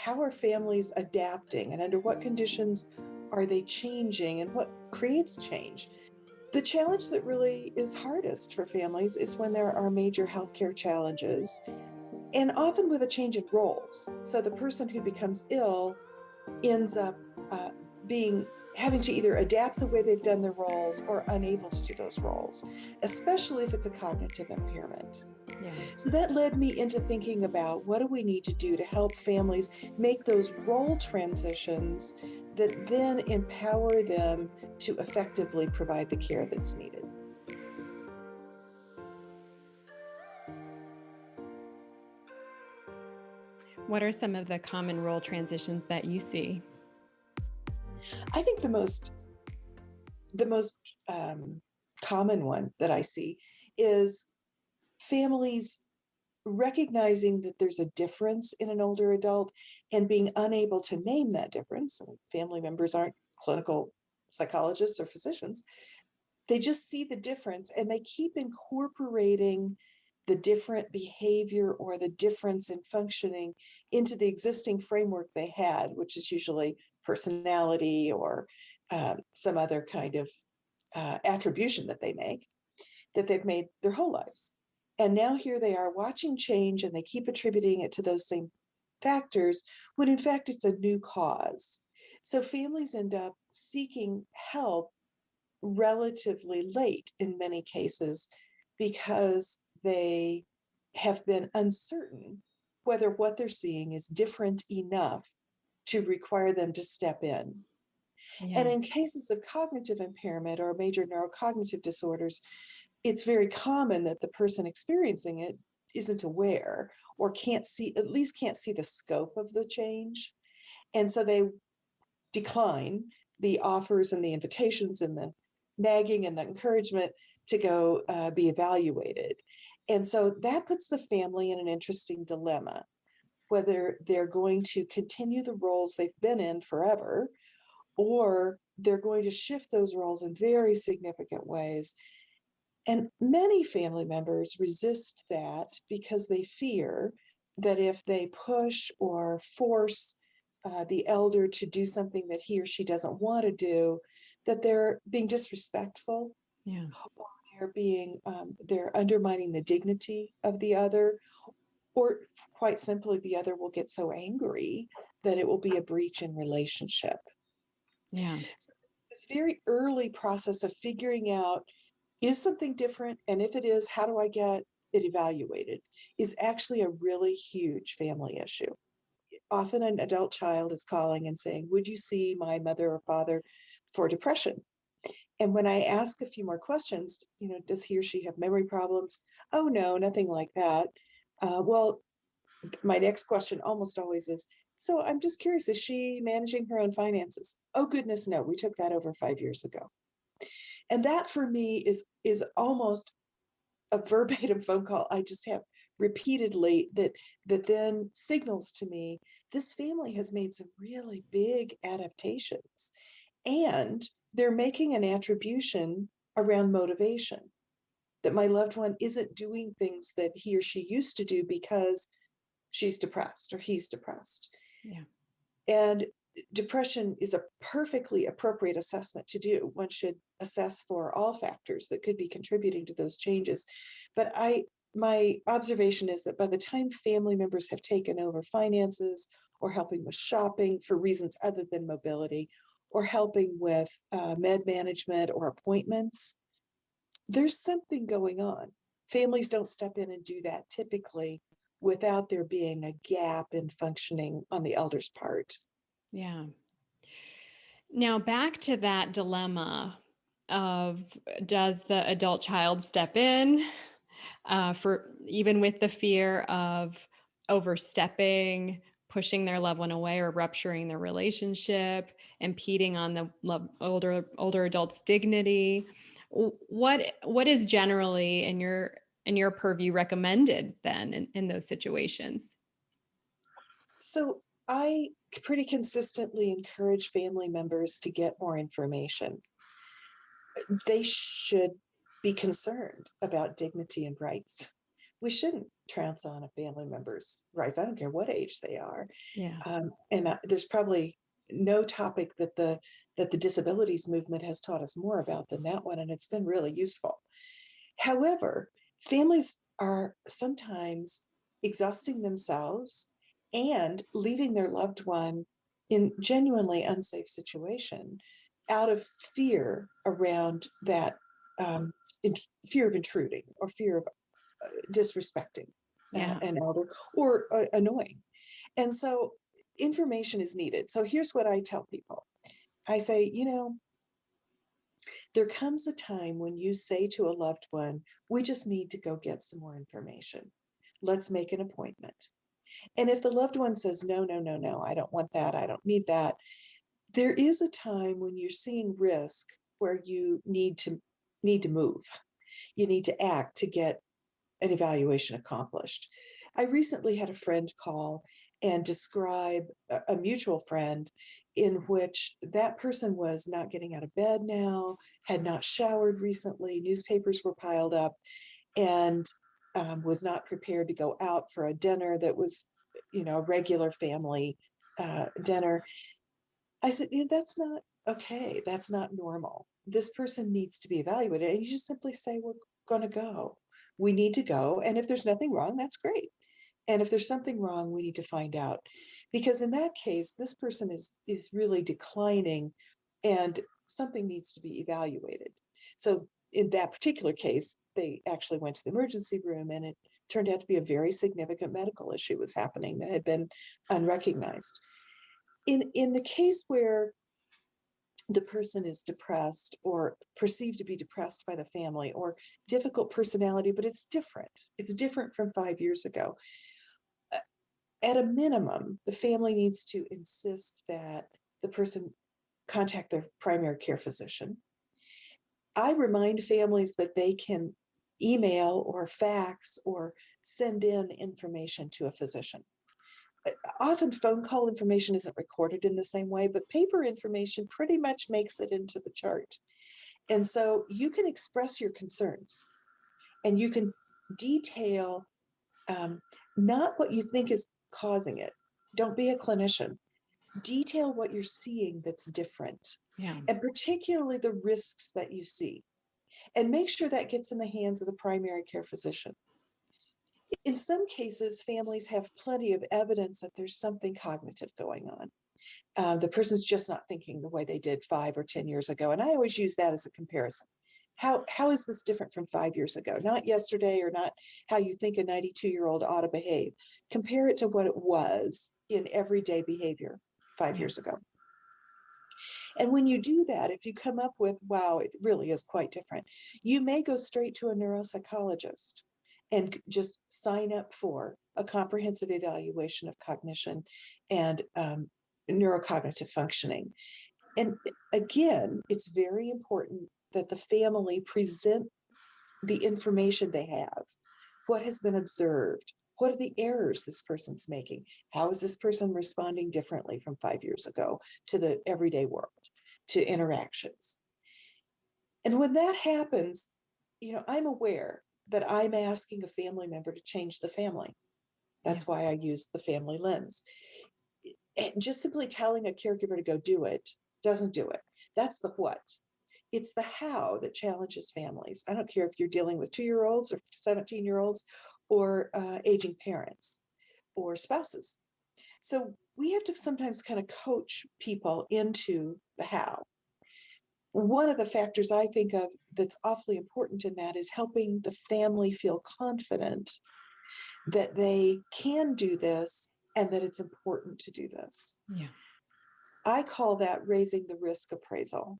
how are families adapting and under what conditions are they changing and what creates change? The challenge that really is hardest for families is when there are major healthcare challenges and often with a change in roles. So the person who becomes ill ends up having to either adapt the way they've done their roles or unable to do those roles, especially if it's a cognitive impairment. Yeah. So that led me into thinking about what do we need to do to help families make those role transitions that then empower them to effectively provide the care that's needed. What are some of the common role transitions that you see? I think the most common one that I see is families recognizing that there's a difference in an older adult and being unable to name that difference. Family members aren't clinical psychologists or physicians. They just see the difference and they keep incorporating the different behavior or the difference in functioning into the existing framework they had, which is usually personality or some other kind of attribution that they've made their whole lives. And now here they are watching change and they keep attributing it to those same factors when in fact it's a new cause. So families end up seeking help relatively late in many cases because they have been uncertain whether what they're seeing is different enough to require them to step in. Yeah. And in cases of cognitive impairment or major neurocognitive disorders, it's very common that the person experiencing it isn't aware or can't see the scope of the change. And so they decline the offers and the invitations and the nagging and the encouragement to go be evaluated. And so that puts the family in an interesting dilemma, whether they're going to continue the roles they've been in forever, or they're going to shift those roles in very significant ways. And many family members resist that because they fear that if they push or force the elder to do something that he or she doesn't want to do, that they're being disrespectful. Yeah. Or they're undermining the dignity of the other, or quite simply, the other will get so angry that it will be a breach in relationship. Yeah. So this very early process of figuring out, is something different? And if it is, how do I get it evaluated? Is actually a really huge family issue. Often an adult child is calling and saying, would you see my mother or father for depression? And when I ask a few more questions, does he or she have memory problems? Oh, no, nothing like that. Well, my next question almost always is, so I'm just curious, is she managing her own finances? Oh, goodness, no, we took that over 5 years ago. And that for me is almost a verbatim phone call I just have repeatedly that then signals to me this family has made some really big adaptations, and they're making an attribution around motivation, that my loved one isn't doing things that he or she used to do because she's depressed or he's depressed. Yeah. And depression is a perfectly appropriate assessment to do. One should assess for all factors that could be contributing to those changes. But my observation is that by the time family members have taken over finances or helping with shopping for reasons other than mobility, or helping with med management or appointments, there's something going on. Families don't step in and do that typically without there being a gap in functioning on the elder's part. Yeah. Now back to that dilemma of, does the adult child step in for even with the fear of overstepping, pushing their loved one away, or rupturing their relationship, impeding on the older adult's dignity? What is generally in your purview recommended then in those situations? So I pretty consistently encourage family members to get more information. They should be concerned about dignity and rights we shouldn't trounce on a family member's rights. I don't care what age they are. Yeah. And there's probably no topic that the disabilities movement has taught us more about than that one, and it's been really useful. However, families are sometimes exhausting themselves and leaving their loved one in genuinely unsafe situation out of fear around that, fear of intruding or fear of disrespecting Yeah. an elder or annoying. And so information is needed. So here's what I tell people. I say, there comes a time when you say to a loved one, we just need to go get some more information. Let's make an appointment. And if the loved one says, no, no, no, no, I don't want that, I don't need that, there is a time when you're seeing risk where you need to move. You need to act to get an evaluation accomplished. I recently had a friend call and describe a mutual friend in which that person was not getting out of bed now, had not showered recently, newspapers were piled up, and was not prepared to go out for a dinner that was, a regular family dinner. I said, that's not okay. That's not normal. This person needs to be evaluated. And you just simply say, we're going to go. We need to go. And if there's nothing wrong, that's great. And if there's something wrong, we need to find out. Because in that case, this person is really declining and something needs to be evaluated. So in that particular case, they actually went to the emergency room, and it turned out to be a very significant medical issue was happening that had been unrecognized. In the case where the person is depressed or perceived to be depressed by the family or difficult personality, but it's different. It's different from 5 years ago. At a minimum, the family needs to insist that the person contact their primary care physician. I remind families that they can email or fax or send in information to a physician. Often phone call information isn't recorded in the same way, but paper information pretty much makes it into the chart. And so you can express your concerns and you can detail not what you think is causing it. Don't be a clinician. Detail what you're seeing that's different. Yeah. And particularly the risks that you see. And make sure that gets in the hands of the primary care physician. In some cases, families have plenty of evidence that there's something cognitive going on. The person's just not thinking the way they did 5 or 10 years ago. And I always use that as a comparison. How is this different from 5 years ago? Not yesterday or not how you think a 92-year-old ought to behave. Compare it to what it was in everyday behavior 5 years ago. And when you do that, if you come up with, wow, it really is quite different, you may go straight to a neuropsychologist and just sign up for a comprehensive evaluation of cognition and neurocognitive functioning. And again, it's very important that the family present the information they have, what has been observed, what are the errors this person's making, how is this person responding differently from 5 years ago to the everyday world, to interactions. And when that happens, I'm aware that I'm asking a family member to change the family. That's why I use the family lens. And just simply telling a caregiver to go do it doesn't do it. That's the what. It's the how that challenges families. I don't care if you're dealing with 2-year-olds or 17-year-olds or aging parents or spouses. So we have to sometimes kind of coach people into the how. One of the factors I think of that's awfully important in that is helping the family feel confident that they can do this and that it's important to do this. Yeah. I call that raising the risk appraisal.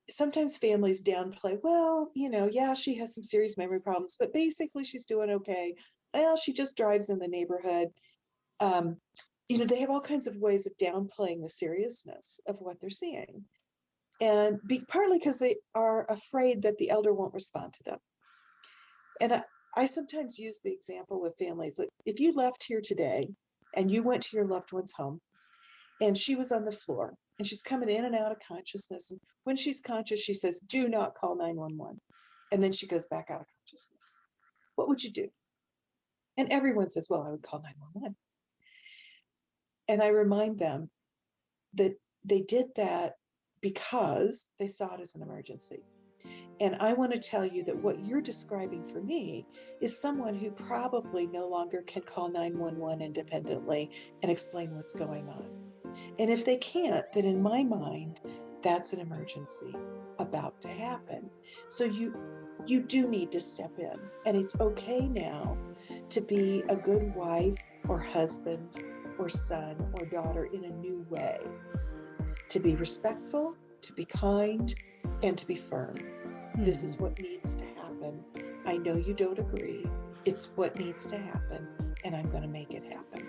Sometimes families downplay, well, yeah, she has some serious memory problems, but basically she's doing okay. Well, she just drives in the neighborhood. They have all kinds of ways of downplaying the seriousness of what they're seeing. And partly because they are afraid that the elder won't respond to them. And I sometimes use the example with families that if you left here today and you went to your loved one's home and she was on the floor and she's coming in and out of consciousness, and when she's conscious, she says, do not call 911. And then she goes back out of consciousness. what would you do? And everyone says, well, I would call 911. And I remind them that they did that because they saw it as an emergency. And I want to tell you that what you're describing for me is someone who probably no longer can call 911 independently and explain what's going on. And if they can't, then in my mind, that's an emergency about to happen. So you do need to step in. And it's okay now to be a good wife or husband or son or daughter in a new way. To be respectful, to be kind, and to be firm. This is what needs to happen. I know you don't agree. It's what needs to happen, and I'm going to make it happen.